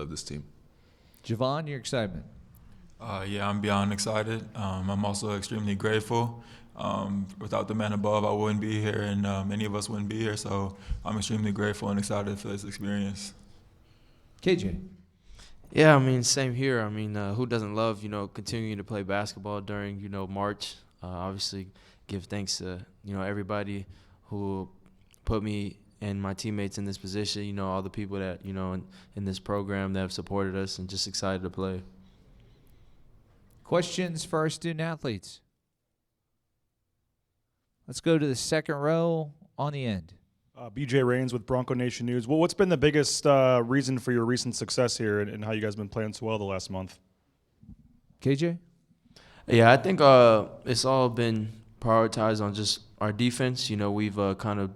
love this team. Javon, your excitement? Yeah, I'm beyond excited. I'm also extremely grateful. Without the man above, I wouldn't be here, and many of us wouldn't be here. So I'm extremely grateful and excited for this experience. KJ? Yeah, I mean, same here. I mean, who doesn't love, continuing to play basketball during, March? Obviously, give thanks to, everybody who put me and my teammates in this position, all the people that, in this program that have supported us, and just excited to play. Questions for our student athletes? Let's go to the second row on the end. BJ Rains with Bronco Nation News. Well, what's been the biggest reason for your recent success here and how you guys have been playing so well the last month? KJ? Yeah, I think it's all been prioritized on just our defense. We've kind of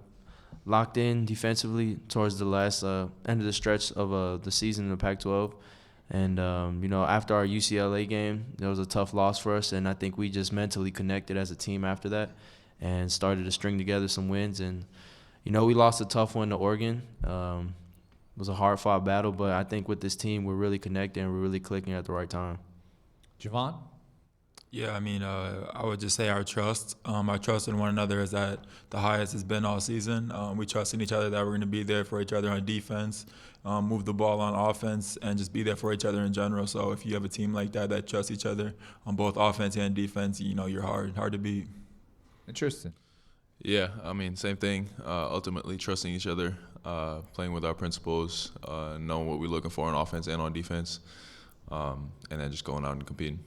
locked in defensively towards the last end of the stretch of the season in the Pac-12. And, after our UCLA game, it was a tough loss for us, and I think we just mentally connected as a team after that and started to string together some wins. And, we lost a tough one to Oregon. It was a hard-fought battle, but I think with this team, we're really connecting and we're really clicking at the right time. Javon? Yeah, I mean, I would just say our trust in one another is at the highest it's been all season. We trust in each other that we're going to be there for each other on defense, move the ball on offense, and just be there for each other in general. So if you have a team like that trusts each other on both offense and defense, you're hard to beat. And Tristan? Yeah, I mean, same thing. Ultimately, trusting each other, playing with our principles, knowing what we're looking for on offense and on defense, and then just going out and competing.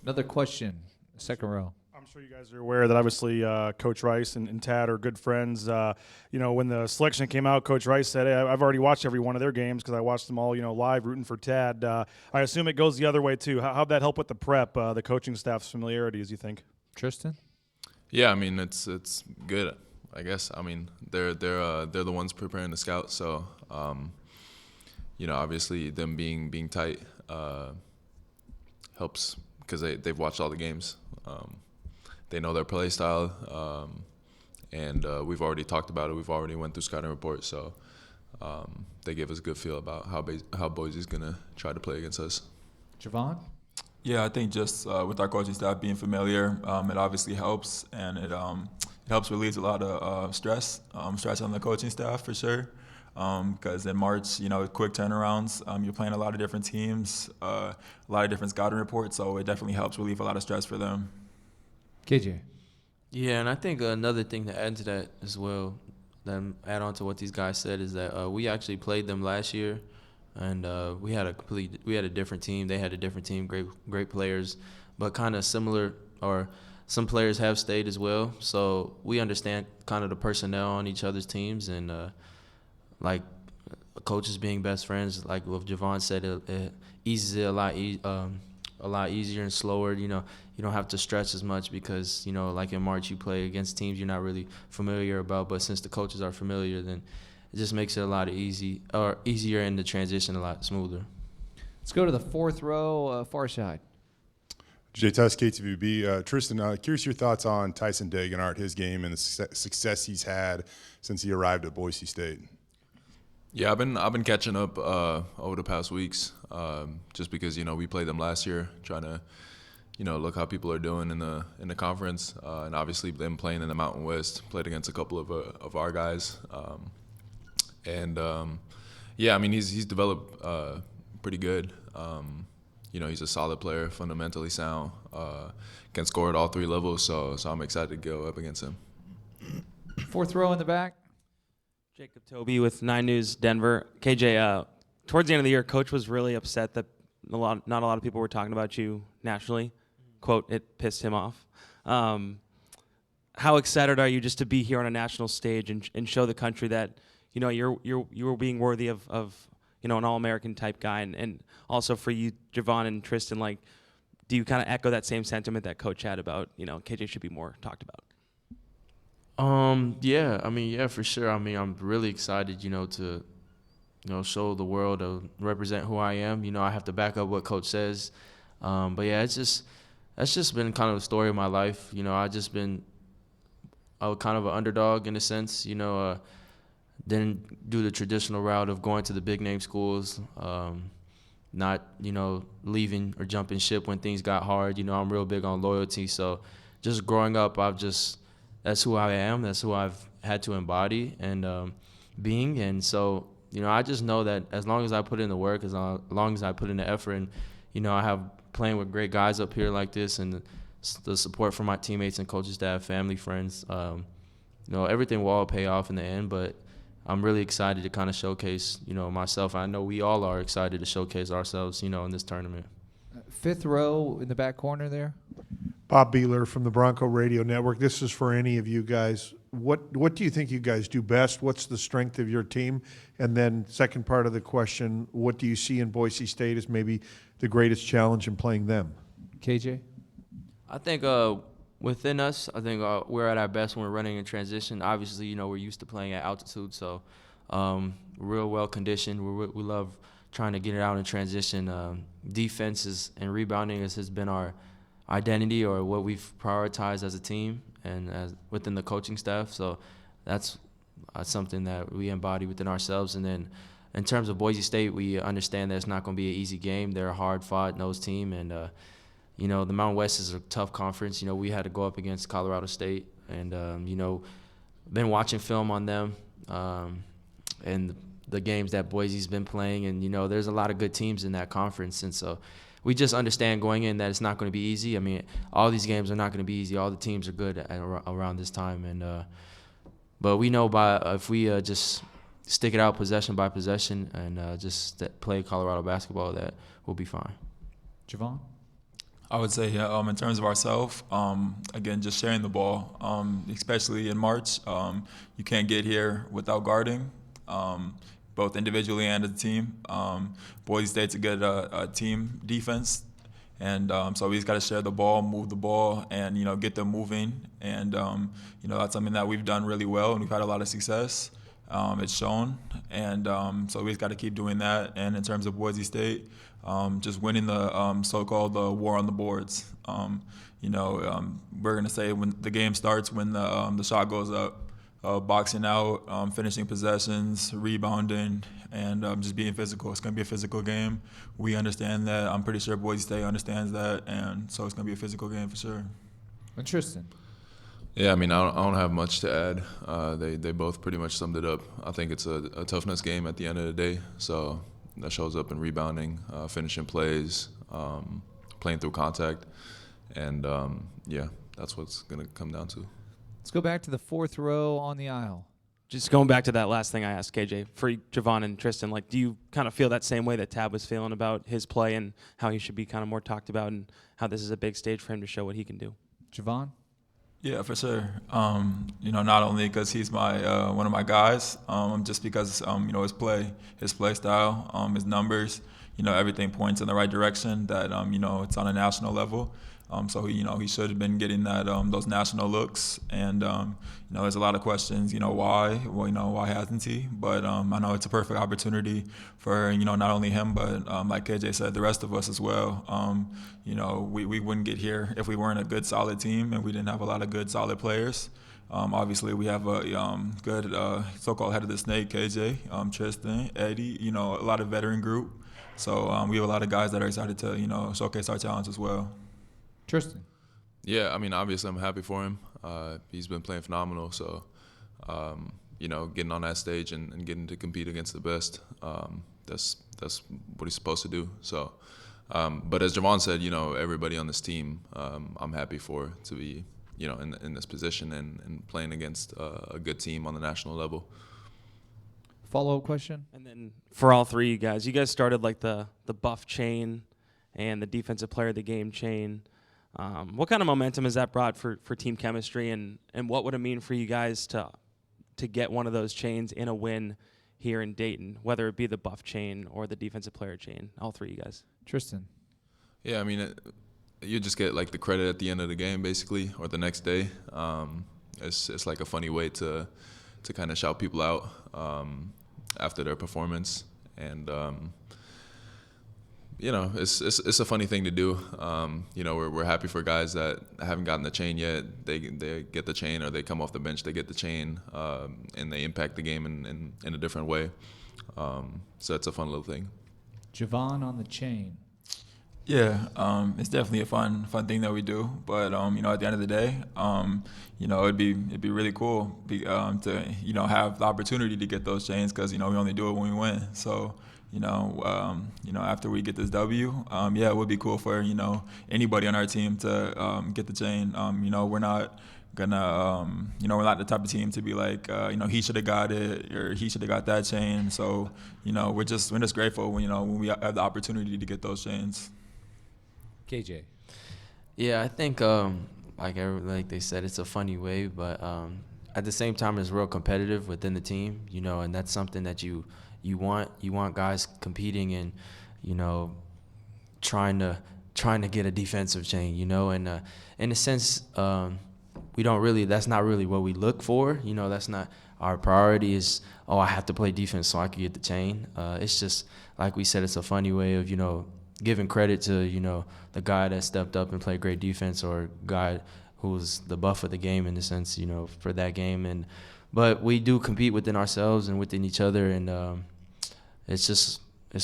Another question, second row. I'm sure you guys are aware that obviously Coach Rice and Tad are good friends. When the selection came out, Coach Rice said, hey, I've already watched every one of their games because I watched them all, live rooting for Tad. I assume it goes the other way too. How'd that help with the prep, the coaching staff's familiarity, as you think? Tristan? Yeah, I mean, it's good, I guess. I mean, they're the ones preparing the scouts, so obviously them being tight helps because they've watched all the games. They know their play style, and we've already talked about it. We've already went through scouting reports, so they give us a good feel about how Boise's gonna try to play against us. Javon? Yeah, I think just with our coaching staff being familiar, it obviously helps, and it helps release a lot of stress on the coaching staff for sure. Because in March, quick turnarounds, you're playing a lot of different teams, a lot of different scouting reports, so it definitely helps relieve a lot of stress for them. KJ? Yeah, and I think another thing to add to that as well, then add on to what these guys said, is that we actually played them last year. And we had a different team. They had a different team, great players, but kind of similar, or some players have stayed as well. So we understand kind of the personnel on each other's teams, and like coaches being best friends. Like what Javon said, it eases it a lot easier and slower. You don't have to stretch as much because like in March you play against teams you're not really familiar about, but since the coaches are familiar, then it just makes it a lot easier and the transition a lot smoother. Let's go to the fourth row, far side. Jay Tuss, KTVB. Tristan, curious your thoughts on Tyson Degenhart, his game, and the success he's had since he arrived at Boise State. Yeah, I've been catching up over the past weeks, just because we played them last year, trying to look how people are doing in the conference, and obviously them playing in the Mountain West, played against a couple of our guys. Yeah, I mean, he's developed pretty good. He's a solid player, fundamentally sound, can score at all three levels, so I'm excited to go up against him. Fourth row in the back. Jacob Toby with 9 News Denver. KJ, towards the end of the year, Coach was really upset that not a lot of people were talking about you nationally. Quote, it pissed him off. How excited are you just to be here on a national stage and show the country that you're being worthy of an All-American type guy, and also for you, Javon and Tristan, like, do you kind of echo that same sentiment that Coach had about KJ should be more talked about? Yeah, for sure. I mean, I'm really excited, to show the world, to represent who I am. I have to back up what Coach says, but yeah, that's just been kind of the story of my life. I just been kind of an underdog in a sense. Didn't do the traditional route of going to the big name schools. not, leaving or jumping ship when things got hard. I'm real big on loyalty. So just growing up, that's who I am. That's who I've had to embody and being. And so, I just know that as long as I put in the work, as long as I put in the effort, and, I have playing with great guys up here like this and the support from my teammates and coaching staff, family, friends, everything will all pay off in the end. But I'm really excited to kind of showcase, myself. I know we all are excited to showcase ourselves, in this tournament. Fifth row in the back corner there. Bob Beeler from the Bronco Radio Network. This is for any of you guys. What do you think you guys do best? What's the strength of your team? And then second part of the question, what do you see in Boise State as maybe the greatest challenge in playing them? KJ? I think within us, I think we're at our best when we're running in transition. Obviously, we're used to playing at altitude, so real well conditioned. We love trying to get it out in transition. Defenses and rebounding has been our identity, or what we've prioritized as a team and as within the coaching staff. So that's something that we embody within ourselves. And then in terms of Boise State, we understand that it's not going to be an easy game. They're a hard-fought nose team, and the Mountain West is a tough conference. We had to go up against Colorado State, and been watching film on them and the games that Boise's been playing, and there's a lot of good teams in that conference, and so we just understand going in that it's not going to be easy. I mean, all these games are not going to be easy. All the teams are good around this time, and but we know if we just stick it out possession by possession and just play Colorado basketball, that we'll be fine. Javon? I would say, in terms of ourselves, again, just sharing the ball, especially in March. You can't get here without guarding, both individually and as a team. Boise State's a good team defense, and so we just got to share the ball, move the ball, and get them moving. And that's something that we've done really well, and we've had a lot of success. It's shown, and so we just got to keep doing that. And in terms of Boise State, just winning the so-called war on the boards. We're gonna say when the game starts, when the shot goes up, boxing out, finishing possessions, rebounding, and just being physical. It's gonna be a physical game. We understand that. I'm pretty sure Boise State understands that, and so it's gonna be a physical game for sure. And Tristan? Yeah, I mean, I don't have much to add. They both pretty much summed it up. I think it's a toughness game at the end of the day. So that shows up in rebounding, finishing plays, playing through contact, and that's what's gonna come down to. Let's go back to the fourth row on the aisle. Just going back to that last thing I asked KJ, for Javon and Tristan, do you kind of feel that same way that Tab was feeling about his play and how he should be kind of more talked about, and how this is a big stage for him to show what he can do? Javon? Yeah, for sure. Not only because he's my one of my guys, just because his play style, his numbers, everything points in the right direction. That it's on a national level. So he should have been getting that those national looks. And there's a lot of questions. Why? Well, why hasn't he? But I know it's a perfect opportunity for not only him, but like KJ said, the rest of us as well. We wouldn't get here if we weren't a good, solid team, and we didn't have a lot of good, solid players. Obviously, we have a good so-called head of the snake, KJ, Tristan, Eddie. A lot of veteran group. So we have a lot of guys that are excited to showcase our talents as well. Tristan? Yeah, I mean, obviously I'm happy for him. He's been playing phenomenal. So, getting on that stage and getting to compete against the best, that's what he's supposed to do. So, but as Javon said, everybody on this team, I'm happy for to be, in this position and playing against a good team on the national level. Follow-up question? And then for all three of you guys started the buff chain and the defensive player of the game chain. What kind of momentum has that brought for team chemistry, and what would it mean for you guys to get one of those chains in a win here in Dayton, whether it be the buff chain or the defensive player chain, all three of you guys? Tristan? Yeah, I mean, you just get the credit at the end of the game, basically, or the next day. It's like a funny way to kind of shout people out after their performance, and it's a funny thing to do. We're happy for guys that haven't gotten the chain yet. They get the chain, or they come off the bench, they get the chain, and they impact the game in a different way. So it's a fun little thing. Javon on the chain. Yeah, it's definitely a fun thing that we do. But at the end of the day, it'd be really cool to have the opportunity to get those chains because we only do it when we win. So after we get this W, it would be cool for anybody on our team to get the chain. We're not gonna we're not the type of team to be like he should have got it or he should have got that chain. So we're just grateful when we have the opportunity to get those chains. KJ. Yeah, I think like they said, it's a funny way, but at the same time, it's real competitive within the team, and that's something that you want. You want guys competing and trying to get a defensive chain, and in a sense, we don't really. That's not really what we look for. That's not our priority. Is I have to play defense so I can get the chain. It's just like we said, it's a funny way of giving credit to the guy that stepped up and played great defense, or guy who was the buff of the game in the sense for that game. But we do compete within ourselves and within each other, and it's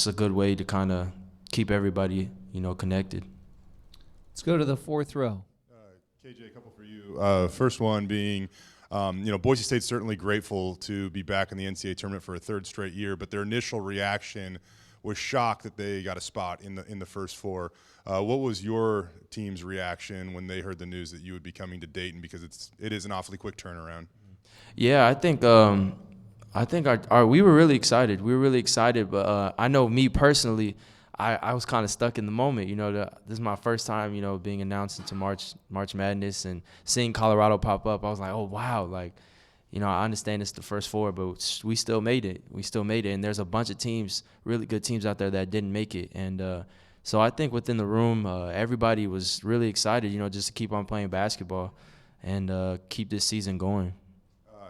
a good way to kind of keep everybody connected. Let's go to the fourth row. KJ, a couple for you. First one being, Boise State's certainly grateful to be back in the NCAA tournament for a third straight year, but their initial reaction was shocked that they got a spot in the first four. What was your team's reaction when they heard the news that you would be coming to Dayton, because it is an awfully quick turnaround? Yeah, I think we were really excited. We were really excited, but I know me personally, I was kind of stuck in the moment. This is my first time, being announced into March Madness and seeing Colorado pop up. I was like, oh wow, I understand it's the first four, but we still made it. And there's a bunch of teams, really good teams out there that didn't make it. And so I think within the room, everybody was really excited, just to keep on playing basketball and keep this season going.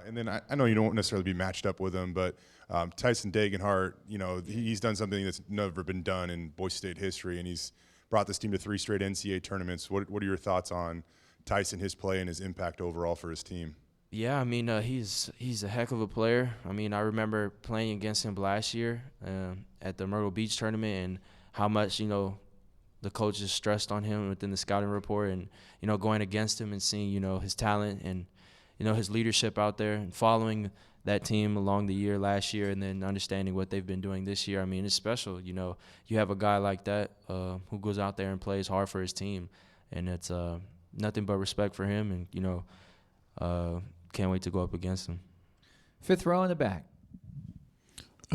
And then I know you don't necessarily be matched up with him, but Tyson Degenhart, he's done something that's never been done in Boise State history, and he's brought this team to 3 straight NCAA tournaments. What are your thoughts on Tyson, his play, and his impact overall for his team? Yeah, he's a heck of a player. I remember playing against him last year at the Myrtle Beach tournament, and how much the coaches stressed on him within the scouting report, and going against him and seeing his talent and his leadership out there, and following that team along the year last year, and then understanding what they've been doing this year. It's special. You have a guy like that who goes out there and plays hard for his team, and it's nothing but respect for him, and can't wait to go up against him. Fifth row in the back.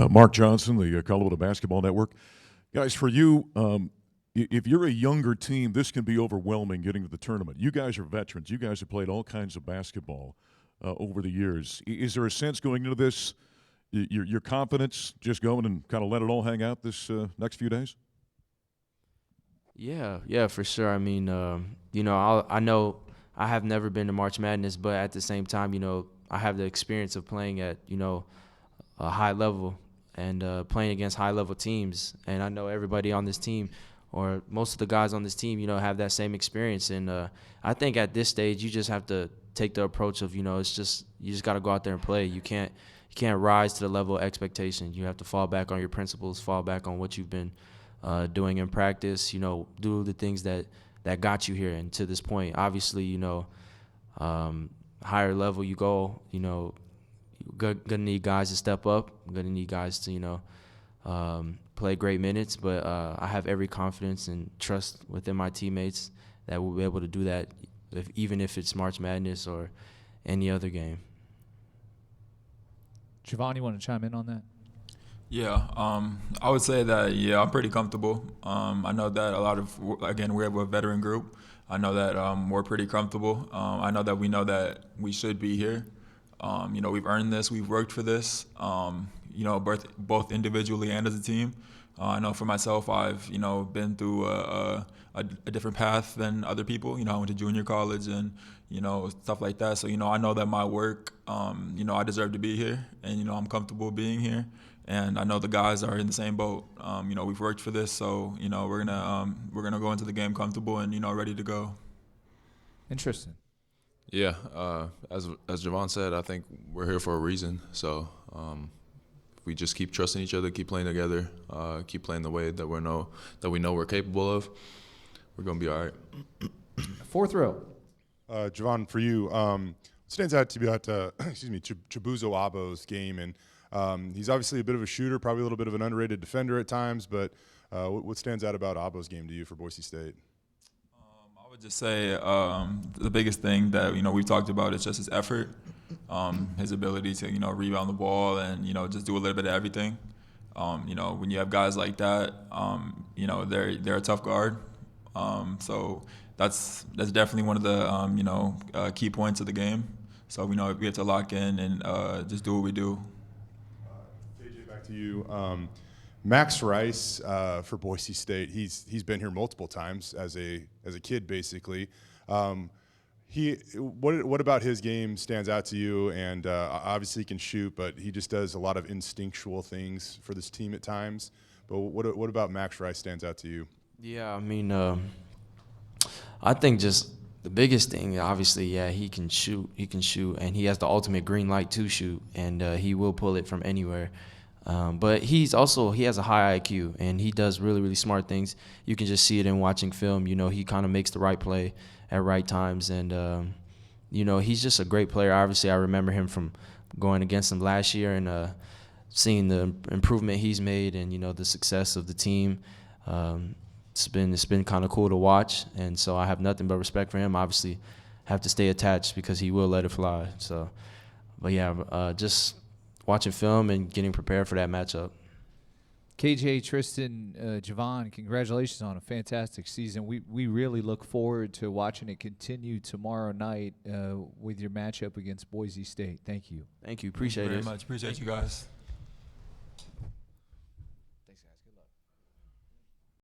Mark Johnson, the Colorado Basketball Network. Guys, for you, if you're a younger team, this can be overwhelming getting to the tournament. You guys are veterans. You guys have played all kinds of basketball over the years. Is there a sense going into this, your confidence, just going and kind of let it all hang out this next few days? Yeah, for sure. I know I have never been to March Madness, but at the same time, I have the experience of playing at, a high level and playing against high-level teams. And I know everybody on this team, or most of the guys on this team, have that same experience. And I think at this stage, you just have to take the approach of, you just got to go out there and play. You can't rise to the level of expectation. You have to fall back on your principles, fall back on what you've been doing in practice, do the things that got you here and to this point. Obviously, higher level you go, you're gonna need guys to step up. I'm gonna need guys to, play great minutes. But I have every confidence and trust within my teammates that we'll be able to do that, even if it's March Madness or any other game. Javon, you want to chime in on that? Yeah, I would say that, I'm pretty comfortable. I know that we're a veteran group. I know that we're pretty comfortable. I know that we know that we should be here. We've earned this. We've worked for this, both individually and as a team. I know for myself, I've, been through a different path than other people. I went to junior college and, stuff like that. So, I know that my work, I deserve to be here, and, I'm comfortable being here. And I know the guys are in the same boat. We've worked for this, so we're gonna go into the game comfortable and ready to go. Interesting. Yeah, as Javon said, I think we're here for a reason. So we just keep trusting each other, keep playing together, keep playing the way that we know we're capable of, we're gonna be all right. Fourth row. Javon, for you, what stands out to be about Chibuzo Abo's game, and he's obviously a bit of a shooter, probably a little bit of an underrated defender at times, but what stands out about Abo's game to you for Boise State? I would just say the biggest thing that we've talked about is just his effort, his ability to rebound the ball and just do a little bit of everything. When you have guys like that, they're a tough guard. So that's definitely one of the key points of the game. So we have to lock in and just do what we do. KJ, back to you. Max Rice for Boise State. He's been here multiple times as a kid, basically. What about his game stands out to you? And obviously he can shoot, but he just does a lot of instinctual things for this team at times. But what about Max Rice stands out to you? Yeah, I mean, I think just the biggest thing, obviously, yeah, he can shoot, and he has the ultimate green light to shoot, and he will pull it from anywhere. But he has a high IQ, and he does really, really smart things. You can just see it in watching film. He kind of makes the right play at right times, and he's just a great player. Obviously, I remember him from going against him last year and seeing the improvement he's made, and the success of the team. It's been kind of cool to watch, and so I have nothing but respect for him. Obviously, have to stay attached because he will let it fly. So, but yeah, just watching film and getting prepared for that matchup. KJ, Tristan, Javon, congratulations on a fantastic season. We really look forward to watching it continue tomorrow night with your matchup against Boise State. Thank you. Thank you. Appreciate it. Very much. Appreciate you guys.